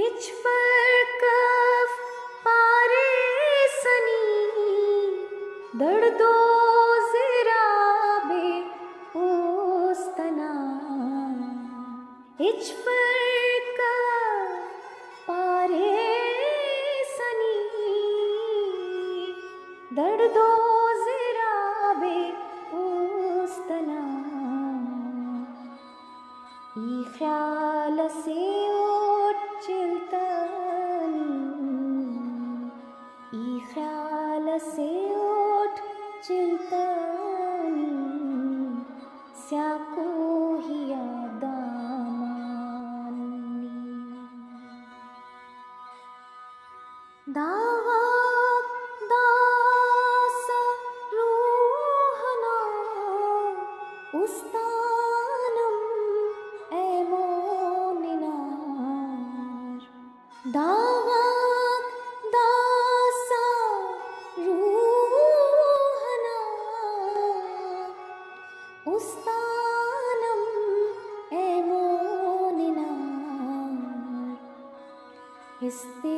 इचफरकफ पारे सनी दर्दो ज़राबे ओस्तना इचफरकफ पारे सनी दर्दो ज़राबे ओस्तना ई ख्याल से ओट चिल्तनी ई ख्याल से ओट चिल्तनी स्याको ही यादामानी दावा दास रूहना उस्तानम ए मोनिनार दावा दासा रूहना उस्तानम ए मोनिनार इस्ते